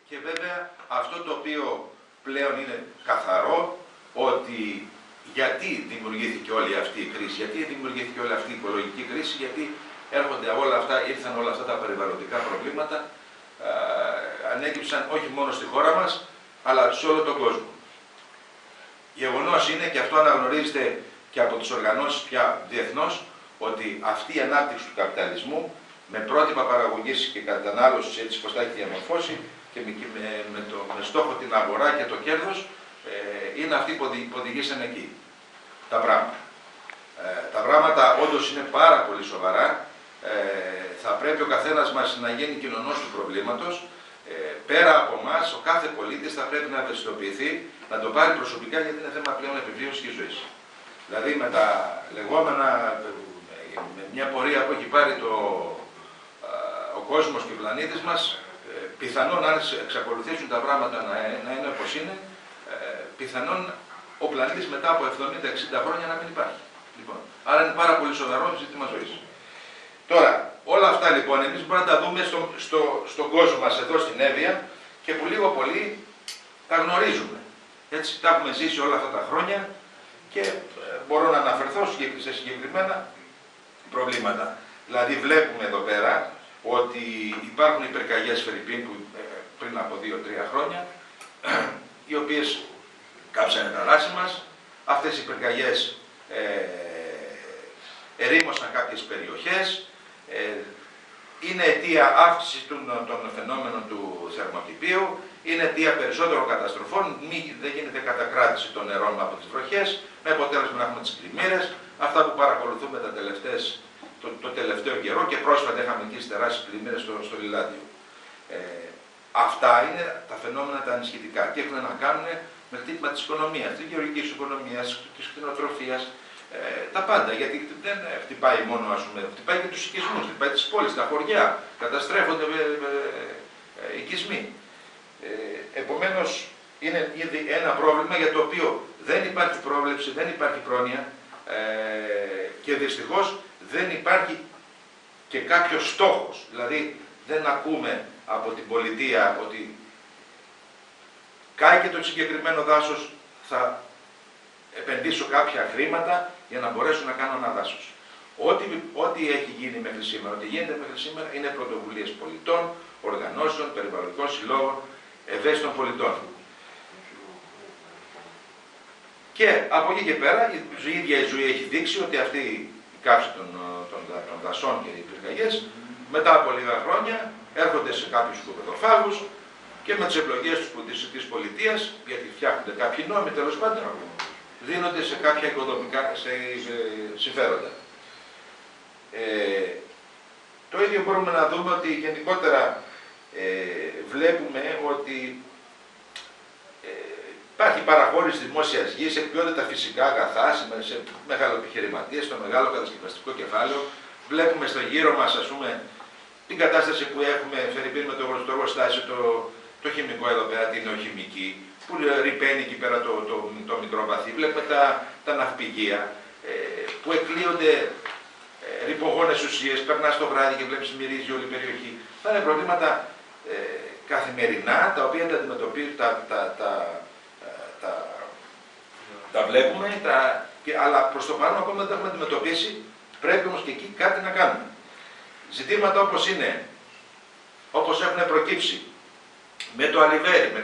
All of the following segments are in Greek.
Και βέβαια αυτό το οποίο πλέον είναι καθαρό, ότι γιατί δημιουργήθηκε όλη αυτή η κρίση, γιατί δημιουργήθηκε όλη αυτή η οικολογική κρίση, γιατί ήρθαν όλα αυτά τα περιβαλλοντικά προβλήματα, ανέκυψαν όχι μόνο στη χώρα μας, αλλά σε όλο τον κόσμο. Γεγονός είναι, και αυτό αναγνωρίζεται και από τις οργανώσεις πια διεθνώς, ότι αυτή η ανάπτυξη του καπιταλισμού με πρότυπα παραγωγής και κατανάλωσης, έτσι πως τα έχει διαμορφώσει, και με στόχο την αγορά και το κέρδος, είναι αυτοί που οδηγήσαν εκεί τα πράγματα. Τα πράγματα όντως είναι πάρα πολύ σοβαρά. Θα πρέπει ο καθένας μας να γίνει κοινωνός του προβλήματος. Πέρα από εμάς, ο κάθε πολίτης θα πρέπει να ευαισθητοποιηθεί, να το πάρει προσωπικά, γιατί είναι θέμα πλέον επιβίωσης και ζωής. Δηλαδή με τα λεγόμενα, με μια πορεία που έχει πάρει ο κόσμος και ο πλανήτης μας, πιθανόν αν εξακολουθήσουν τα πράγματα να είναι όπως είναι, πιθανόν ο πλανήτης μετά από 70-60 χρόνια να μην υπάρχει. Λοιπόν, άρα είναι πάρα πολύ σοβαρό ζήτημα ζωής. Τώρα, όλα αυτά λοιπόν εμείς μπορούμε να τα δούμε στον κόσμο μας εδώ στην Εύβοια, και που λίγο πολύ τα γνωρίζουμε. Έτσι τα έχουμε ζήσει όλα αυτά τα χρόνια και μπορώ να αναφερθώ σε συγκεκριμένα προβλήματα. Δηλαδή βλέπουμε εδώ πέρα ότι υπάρχουν υπερκαγιές Φερρυπίν πριν από 2-3 χρόνια, οι οποίες κάψανε τα δάση μας. Αυτές οι υπερκαγιές ερήμωσαν κάποιες περιοχές, είναι αιτία αύξηση των φαινόμενων του θερμοκηπίου, είναι αιτία περισσότερων καταστροφών, δεν γίνεται κατακράτηση των νερών από τις βροχές, με αποτέλεσμα να έχουμε τις πλημμύρες, αυτά που παρακολουθούμε το τελευταίο καιρό, και πρόσφατα είχαμε εκεί τεράστιες πλημμύρες στο Λιλάδιο. Αυτά είναι τα φαινόμενα τα ανησυχητικά και έχουν να κάνουν με χτύπημα της οικονομίας, της γεωργικής οικονομίας, της κτηνοτροφίας, τα πάντα. Γιατί δεν χτυπάει μόνο, χτυπάει και τους οικισμούς, χτυπάει τις πόλεις, τα χωριά, καταστρέφονται οικισμοί. Επομένως, είναι ήδη ένα πρόβλημα για το οποίο δεν υπάρχει πρόβλεψη, δεν υπάρχει πρόνοια, και δυστυχώς δεν υπάρχει και κάποιος στόχος. Δηλαδή, δεν ακούμε από την πολιτεία ότι κάηκε το συγκεκριμένο δάσος, θα επενδύσω κάποια χρήματα για να μπορέσω να κάνω ένα δάσος. Ό,τι έχει γίνει μέχρι σήμερα, ό,τι γίνεται μέχρι σήμερα, είναι πρωτοβουλίες πολιτών, οργανώσεων, περιβαλλοντικών συλλόγων, ευαίσθητων πολιτών. Και από εκεί και πέρα η ίδια η ζωή έχει δείξει ότι αυτή η κάψη των δασών και οι πυρκαγιές μετά από λίγα χρόνια έρχονται σε κάποιους οικοπεδοφάγους και με τις εκλογές της πολιτείας, γιατί φτιάχνονται κάποιοι νόμοι, τέλος πάντων, δίνονται σε κάποια οικοδομικά συμφέροντα. Το ίδιο μπορούμε να δούμε ότι γενικότερα βλέπουμε ότι υπάρχει παραχώρηση δημόσιας γης, εκποιώνται τα φυσικά αγαθά σε μεγαλοεπιχειρηματίες, στο μεγάλο κατασκευαστικό κεφάλαιο. Βλέπουμε στο γύρο μας, ας πούμε, την κατάσταση που έχουμε, Φερρυπίν, με το εργοστάσιο, το χημικό εδώ πέρα, την νεοχημική, που ρηπαίνει εκεί πέρα το μικρό βαθύ. Βλέπουμε τα ναυπηγεία, που εκκλείονται ρηπογόνες ουσίες, περνάς το βράδυ και βλέπεις μυρίζει όλη η περιοχή. Θα είναι προβλήματα καθημερινά, τα οποία τα αντιμετωπίζουν, τα βλέπουμε, αλλά προς το παρόν ακόμα δεν τα έχουμε αντιμετωπίσει. Πρέπει όμως και εκεί κάτι να κάνουμε. Ζητήματα όπως έχουν προκύψει με το αλιβέρι, με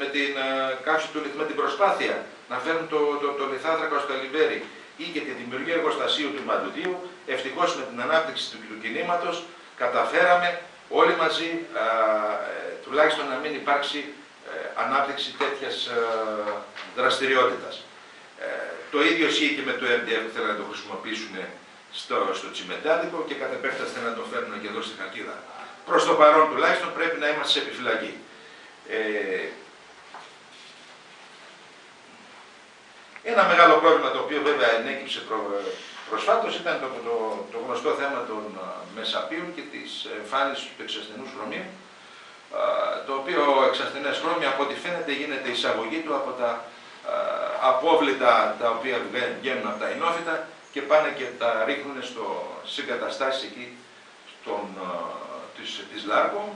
την καύση του λιθ, με την προσπάθεια να φέρουν το λιθάνθρακα στο αλιβέρι, ή και τη δημιουργία εργοστασίου του Μαντουδίου, ευτυχώς με την ανάπτυξη του κινήματος καταφέραμε όλοι μαζί τουλάχιστον να μην υπάρξει ανάπτυξη τέτοιας δραστηριότητας. Το ίδιο ισχύει και με το MDF που θέλουν να το χρησιμοποιήσουν στο τσιμεντάδικο και κατ' επέκταση θέλουν να το φέρουν και εδώ στη Χαλκίδα. Προς το παρόν τουλάχιστον πρέπει να είμαστε σε επιφυλακή. Ένα μεγάλο πρόβλημα το οποίο βέβαια ενέκυψε προσφάτως ήταν το γνωστό θέμα των μεσαπίων και της εμφάνισης του εξασθενούς χρωμίου, το οποίο εξασθενές χρώμιο από ό,τι φαίνεται γίνεται εισαγωγή του από τα απόβλητα τα οποία βγαίνουν από τα ενόφυτα και πάνε και τα ρίχνουν στις εγκαταστάσεις εκεί της Λάρκο.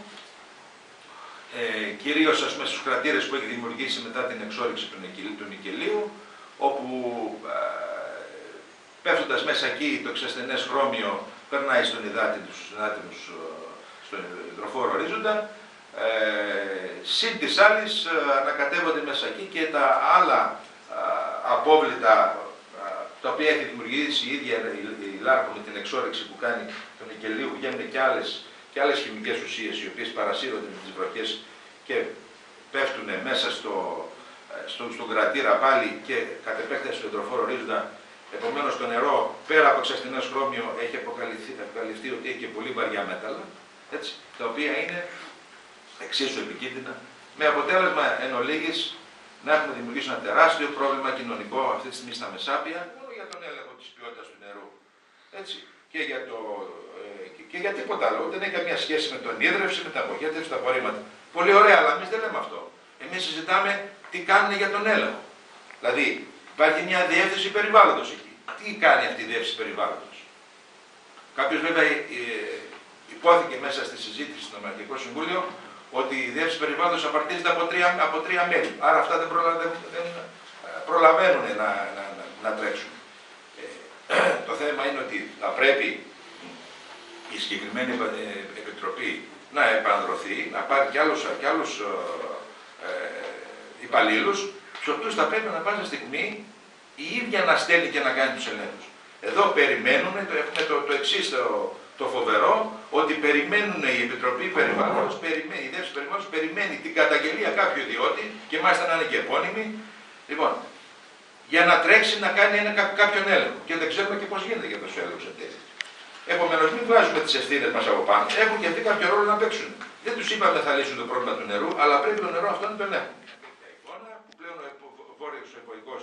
κυρίως στους κρατήρες που έχει δημιουργήσει μετά την εξόρυξη του νικελίου, όπου πέφτοντας μέσα εκεί το εξασθενές χρώμιο περνάει στον υδάτινους, στον υδροφόρο ορίζοντα, συν της άλλης ανακατεύονται μέσα εκεί και τα άλλα απόβλητα τα οποία έχει δημιουργήσει η ίδια η Λάρκο με την εξόρυξη που κάνει του νικελίου, βγαίνουν και άλλες χημικές ουσίες οι οποίες παρασύρονται με τις βροχές και πέφτουν μέσα στον κρατήρα πάλι και κατ' επέκταση στον υδροφόρο ορίζοντα. Επομένως το νερό πέρα από εξασθενές χρώμιο έχει αποκαλυφθεί ότι έχει και πολύ βαριά μέταλλα, έτσι, τα οποία είναι εξίσου επικίνδυνα, με αποτέλεσμα εν ολίγης να έχουμε δημιουργήσει ένα τεράστιο πρόβλημα κοινωνικό αυτή τη στιγμή στα Μεσάπια, μόνο για τον έλεγχο της ποιότητας του νερού, έτσι, και για τίποτα άλλο. Δεν έχει καμία σχέση με τον ίδρυυση, με την αποχέτευση, τα απορρίμματα. Πολύ ωραία, αλλά εμείς δεν λέμε αυτό. Εμείς συζητάμε τι κάνουν για τον έλεγχο. Δηλαδή, υπάρχει μια διεύθυνση περιβάλλοντος εκεί. Τι κάνει αυτή η διεύθυνση περιβάλλοντος? Κάποιος βέβαια υπόθηκε μέσα στη συζήτηση στο Νομαρχικό Συμβούλιο ότι η διεύθυνση περιβάλλοντος απαρτίζεται από τρία μέλη. Άρα αυτά δεν προλαβαίνουν να τρέξουν. Το θέμα είναι ότι θα πρέπει η συγκεκριμένη επιτροπή να επανδρωθεί, να πάρει και άλλους υπαλλήλους, στους οποίους θα πρέπει να πάσα στιγμή η ίδια να στέλνει και να κάνει τους ελέγχους. Εδώ περιμένουν, έχουμε το εξής το φοβερό, ότι περιμένουν η Επιτροπή Περιβάλλοντος, η Διεύθυνση Περιβάλλοντος περιμένει την καταγγελία κάποιου ιδιώτη, και μάλιστα να είναι και επώνυμη, λοιπόν, για να τρέξει να κάνει κάποιον έλεγχο. Και δεν ξέρουμε και πώς γίνεται για τους έλεγχους εταιρείες. Επομένως, μην βγάζουμε τις ευθύνες μας από πάνω. Έχουν και αυτοί κάποιο ρόλο να παίξουν. Δεν τους είπαμε θα λύσουν το πρόβλημα του νερού, αλλά πρέπει το νερό αυτό να το ελέγχουν. Εικόνα που πλέον ο βόρειος εποϊκός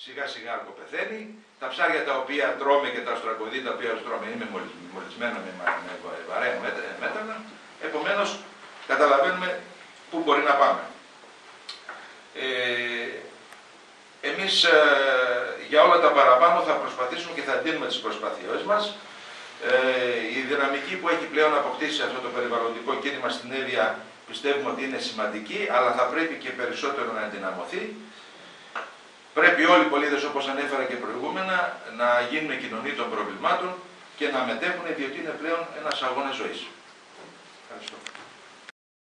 σιγά σιγά αργοπεθαίνει. Τα ψάρια τα οποία τρώμε και τα αστρακοδί τα οποία τρώμε είναι μολυσμένα με βαρέα μέταλλα. Επομένως, καταλαβαίνουμε πού μπορεί να πάμε. Εμείς για όλα τα παραπάνω θα προσπαθήσουμε και θα εντείνουμε τις προσπάθειές μας. Η δυναμική που έχει πλέον αποκτήσει αυτό το περιβαλλοντικό κίνημα στην Εύβοια πιστεύουμε ότι είναι σημαντική, αλλά θα πρέπει και περισσότερο να ενδυναμωθεί. Πρέπει όλοι οι πολίτες, όπως ανέφερα και προηγούμενα, να γίνουν κοινωνοί των προβλημάτων και να μετέχουν, διότι είναι πλέον ένας αγώνας ζωής. Ευχαριστώ.